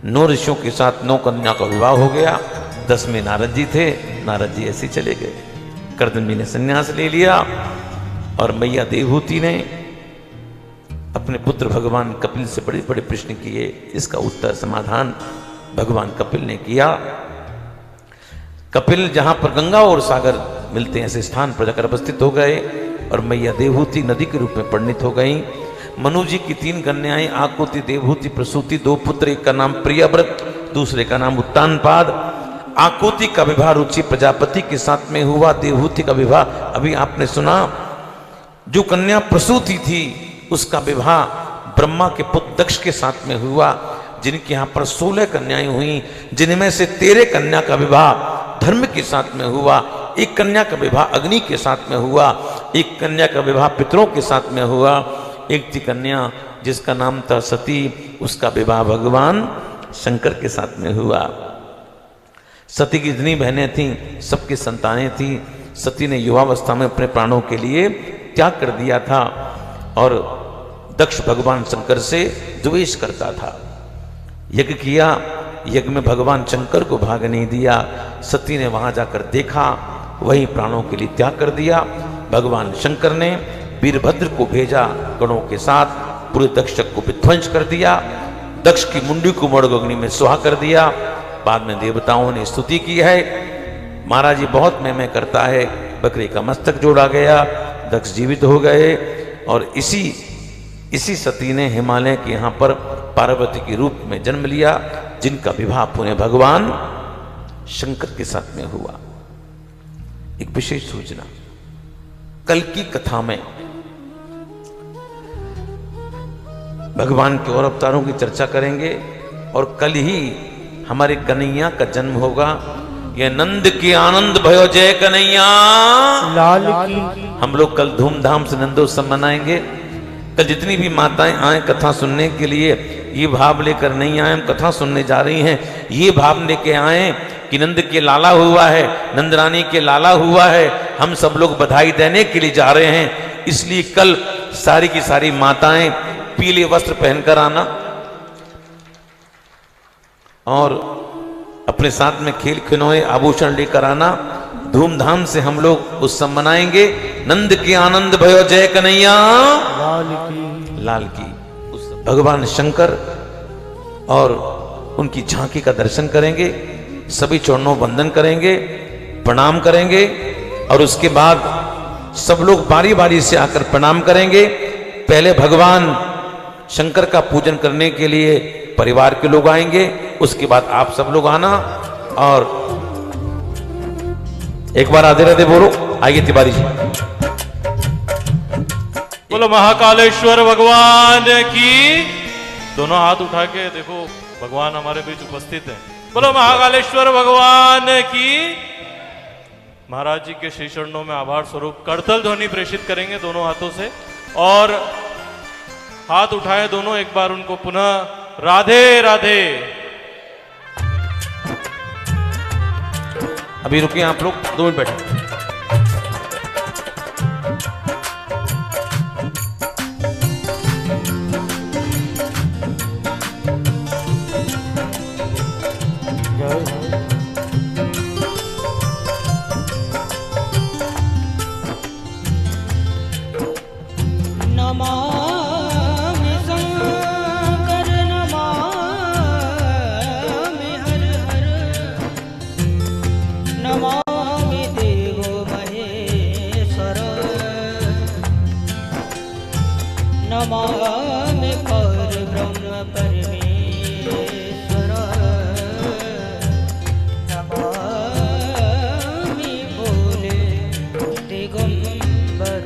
9 ऋषियों के साथ 9 कन्या का विवाह हो गया। 10 में नारद जी थे, नारद जी ऐसे चले गए। कर्दमी ने संन्यास ले लिया और मैया देवहूति ने अपने पुत्र भगवान कपिल से बड़े बड़े प्रश्न किए। इसका उत्तर समाधान भगवान कपिल ने किया। कपिल जहां पर गंगा और सागर मिलते हैं ऐसे स्थान पर जाकर अवस्थित हो गए और मैया देवहूति नदी के रूप में परिणित हो गई। मनु जी की 3 कन्याएं आकुति, देवहूति, प्रसूति, 2 पुत्र, एक का नाम प्रियव्रत, दूसरे का नाम उत्तानपाद। आकुति का विवाह रुचि प्रजापति के साथ में हुआ। देवहूति का विवाह अभी आपने सुना। जो कन्या प्रसूति थी उसका विवाह ब्रह्मा के पुत्र दक्ष के साथ में हुआ। जिनके यहाँ पर 16 कन्याएं हुई, जिनमें से 13 कन्या का विवाह धर्म के साथ में हुआ, 1 कन्या का विवाह अग्नि के साथ में हुआ, 1 कन्या का विवाह पितरों के साथ में हुआ। एक थी कन्या जिसका नाम था सती, उसका विवाह भगवान शंकर के साथ में हुआ। सती की जितनी बहनें थीं सबकी संतानें थीं। सती ने युवावस्था में अपने प्राणों के लिए त्याग कर दिया था और दक्ष भगवान शंकर से द्वेष करता था। यज्ञ किया, यज्ञ में भगवान शंकर को भाग नहीं दिया। सती ने वहां जाकर देखा, वही प्राणों के लिए त्याग कर दिया। भगवान शंकर ने वीरभद्र को भेजा गणों के साथ, पूरे दक्ष को विध्वंस कर दिया। दक्ष की मुंडी को मड़ग अग्नि में सुहा कर दिया। बाद में देवताओं ने स्तुति की है, महाराज जी बहुत मैं करता है। बकरी का मस्तक जोड़ा गया, दक्ष जीवित हो गए और इसी सती ने हिमालय के यहाँ पर पार्वती के रूप में जन्म लिया, जिनका विवाह पुनः भगवान शंकर के साथ में हुआ। एक विशेष सूचना, कल की कथा में भगवान के और अवतारों की चर्चा करेंगे और कल ही हमारे कन्हैया का जन्म होगा। ये नंद की आनंद भयो जय कन्हैया लाल की। हम लोग कल धूमधाम से नंदोत्सव मनाएंगे। कल जितनी भी माताएं आए कथा सुनने के लिए, ये भाव लेकर नहीं आए हम कथा सुनने जा रही हैं, ये भाव लेके आए कि नंद के लाला हुआ है, नंद रानी के लाला हुआ है, हम सब लोग बधाई देने के लिए जा रहे हैं। इसलिए कल सारी की सारी माताएं पीले वस्त्र पहनकर आना और अपने साथ में खेल खिलौने आभूषण लेकर आना। धूमधाम से हम लोग उत्सव मनाएंगे। नंद की आनंद भयो जय कन्हैया लाल की। भगवान शंकर और उनकी झांकी का दर्शन करेंगे, सभी चरणों वंदन करेंगे, प्रणाम करेंगे और उसके बाद सब लोग बारी बारी से आकर प्रणाम करेंगे। पहले भगवान शंकर का पूजन करने के लिए परिवार के लोग आएंगे, उसके बाद आप सब लोग आना और एक बार राधे राधे बोलो। आइए तिवारी जी। बोलो महाकालेश्वर भगवान की। दोनों हाथ उठा के देखो, भगवान हमारे बीच उपस्थित है। बोलो महाकालेश्वर भगवान की। महाराज जी के श्री चरणों में आभार स्वरूप करतल ध्वनि प्रेषित करेंगे दोनों हाथों से और हाथ उठाए दोनों, एक बार उनको पुनः राधे राधे। अभी रुकिए आप लोग, 2 मिनट बैठे। नमामि शंकर नमामि हर हर नमामि देवो महेश्वर नमामि परब्रह्म परमेश्वर नमामि भोले दिगंबर।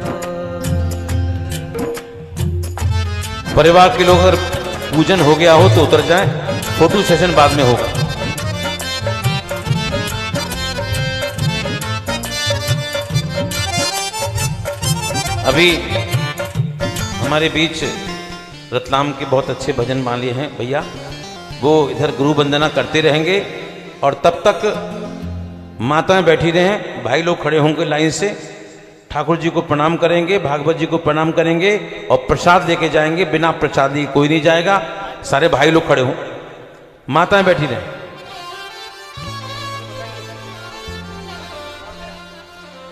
परिवार के लोग अगर पूजन हो गया हो तो उतर जाएं, फोटो सेशन बाद में होगा। अभी हमारे बीच रतलाम के बहुत अच्छे भजन माली हैं भैया, वो इधर गुरु वंदना करते रहेंगे और तब तक माताएं बैठी रहें, भाई लोग खड़े होंगे लाइन से, ठाकुर जी को प्रणाम करेंगे, भागवत जी को प्रणाम करेंगे और प्रसाद लेके जाएंगे। बिना प्रसादी कोई नहीं जाएगा, सारे भाई लोग खड़े हों, माताएं बैठी रहें।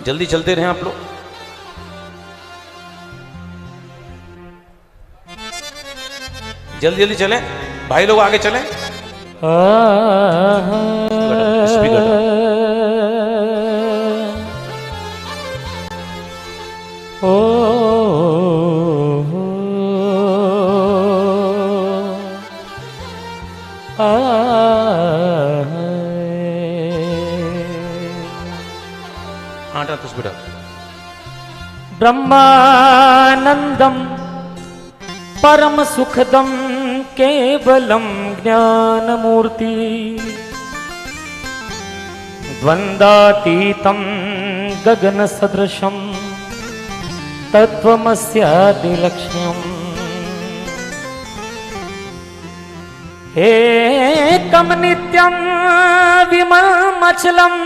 जल्दी चलते रहें आप लोग। जल्दी जल्दी चलें, भाई लोग आगे चलें। आटा तुझ बेटा। ब्रह्मानंदम परम सुखदम केवलम ज्ञानमूर्ति द्वंद्वातीतं गगन सदृशम तत्वमस्यादिलक्ष्यम् एकं नित्यं विमलमचलम्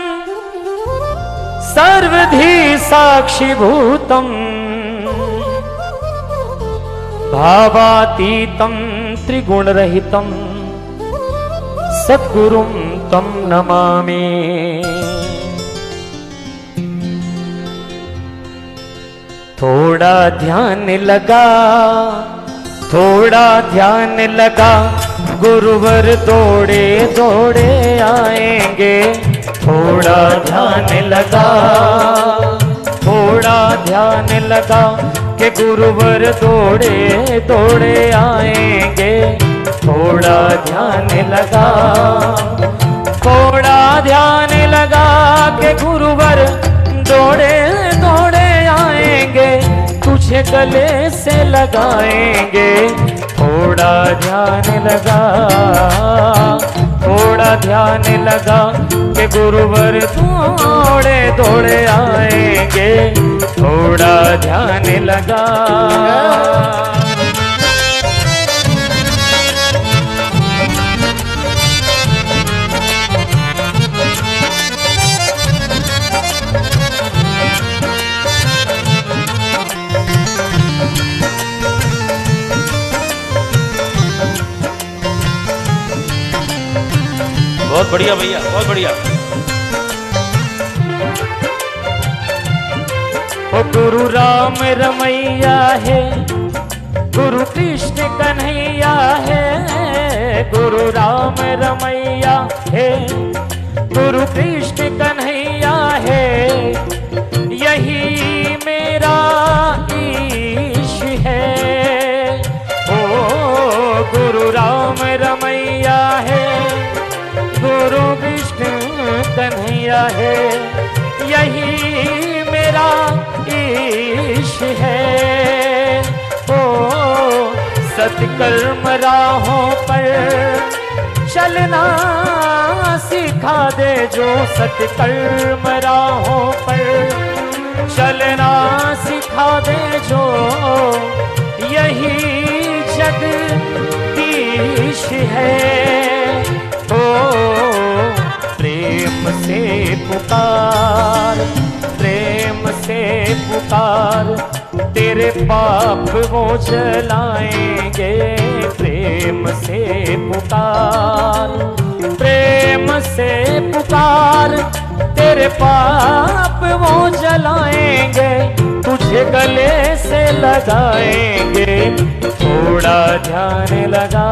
सर्वधी साक्षीभूतम् भावातीतं त्रिगुणरहितं सद्गुरुं तं नमामि। थोड़ा ध्यान लगा, थोड़ा ध्यान लगा, गुरुवर दौड़े दौड़े आएंगे। थोड़ा ध्यान लगा, थोड़ा ध्यान लगा कि गुरुवर दौड़े दौड़े आएंगे। थोड़ा ध्यान लगा, थोड़ा ध्यान लगा कि गुरुवर दौड़े दौड़े आएंगे, तुझे गले से लगाएंगे। थोड़ा ध्यान लगा, थोड़ा ध्यान लगा कि गुरुवर दौड़े दौड़े आएंगे। थोड़ा ध्यान लगा। बहुत बढ़िया भैया, बहुत बढ़िया। ओ गुरु राम रमैया है, गुरु कृष्ण कन्हैया है। गुरु राम रमैया है, गुरु कृष्ण कन्हैया है। यही मेरा ईश है। ओ गुरु राम रमैया है, गुरु कृष्ण कन्हैया है। यही मेरा ईश है। ओ सत्कर्म राहों पर चलना सिखा दे जो। सत्कर्म राहों पर चलना सिखा दे जो। यही जगदीश है। ओ प्रेम से पुकार तेरे पाप वो जलाएंगे। प्रेम से पुकार, प्रेम से पुकार, तेरे पाप वो जलाएंगे, तुझे गले से लगाएंगे। थोड़ा ध्यान लगा,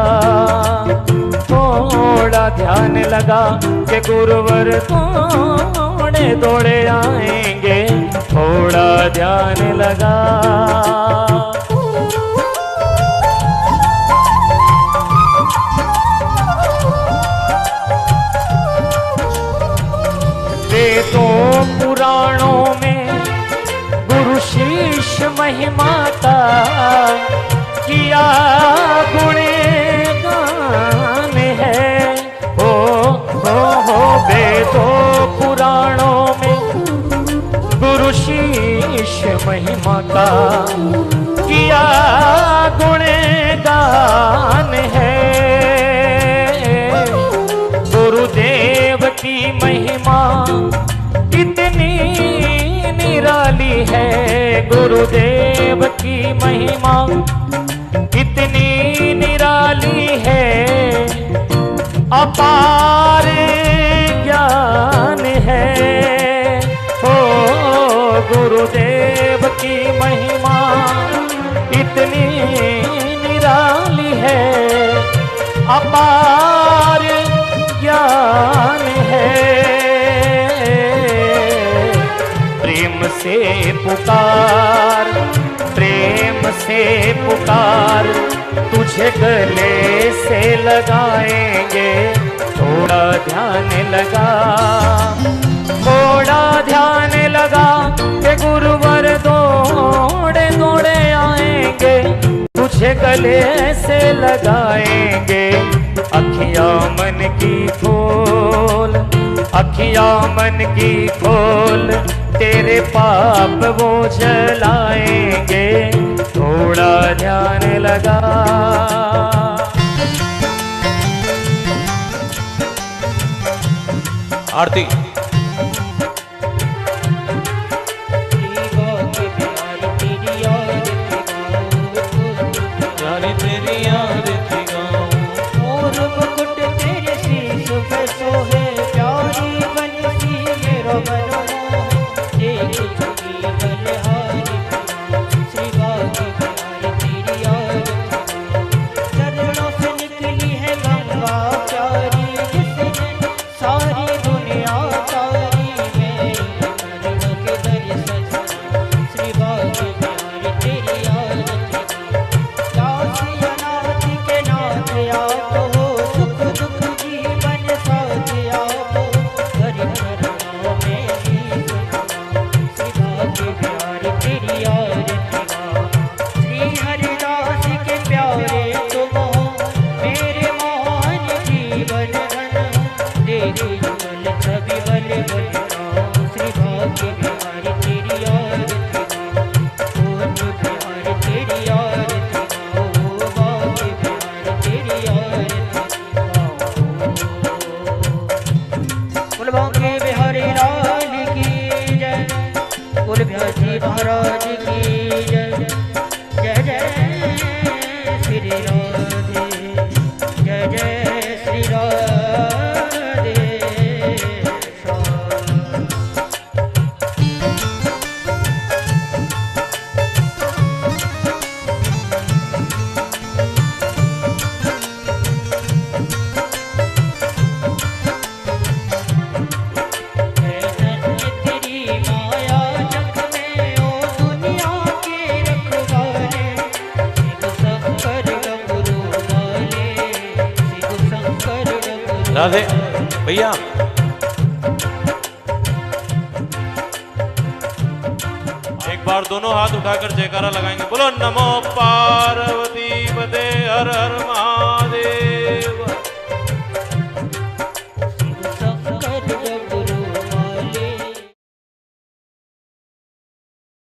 थोड़ा ध्यान लगा कि गुरुवर दौड़े दौड़े आएंगे। थोड़ा ध्यान लगा। वेदों पुराणों में गुरु शीश महिमा का किया गुणगान है। हो वेदों पुराणों में गुरु शीश महिमा का किया गुणगान है। गुरुदेव की महिमा कितनी निराली है। गुरुदेव की महिमा कितनी निराली है। अपार ज्ञान है। ओ गुरुदेव की महिमा इतनी निराली है। अपार ज्ञान है। प्रेम से पुकार, प्रेम से पुकार, तुझे गले से लगाएंगे। थोड़ा ध्यान लगा, थोड़ा ध्यान लगा कि गुरुवर दौड़े दौड़े आएंगे। तुझे गले से लगाएंगे। अखियां मन की खोल, अखियां मन की खोल, तेरे पाप वो जलाएंगे। थोड़ा ध्यान लगा। आरती। प्यारी तेरी याद थी गाँव, मोर मुकुट तेरे शीश पे सोहे। प्यारी बंसी मेरो मन मोह, एक छुई बलिहारी श्री बागी प्यारी तेरी याद थी गाँव। चरणों से निकली है गंगा प्यारी, जिसने सारी दुनिया तारी। मैं चरणों के दर्शन श्री बागी प्यारी तेरी याद थी। दासी अनाथ के नाथ आप हो, सुख दुख जीवन साथ आप हो। हरि चरणों में शीश नवाऊं, श्री भाग्य प्यारी तेरी याद थी। श्री हरिदास के प्यारे तुम हो, मेरे मोहन जीवन धन हो। देखो युगल छवि बल बलिराम, श्री भाग्य प्यारी तेरी याद थी। ओ प्यारी तेरी याद थी, ओ भाग्य प्यारी तेरी याद थी। बोल बांके बिहारी लाल की जय, बोल ब्याजी महाराज की जय। जय जय श्री राधे, जय जय श्री राधे श्याम। तेरी माया जग में ओ दुनिया के रखवाले। शिव शंकर डमरू वाले, शिव शंकर डमरू। राधे भैया। एक बार दोनों हाथ उठाकर जयकारा लगाएंगे। बोलो नमो पार्वती पते हर हर महा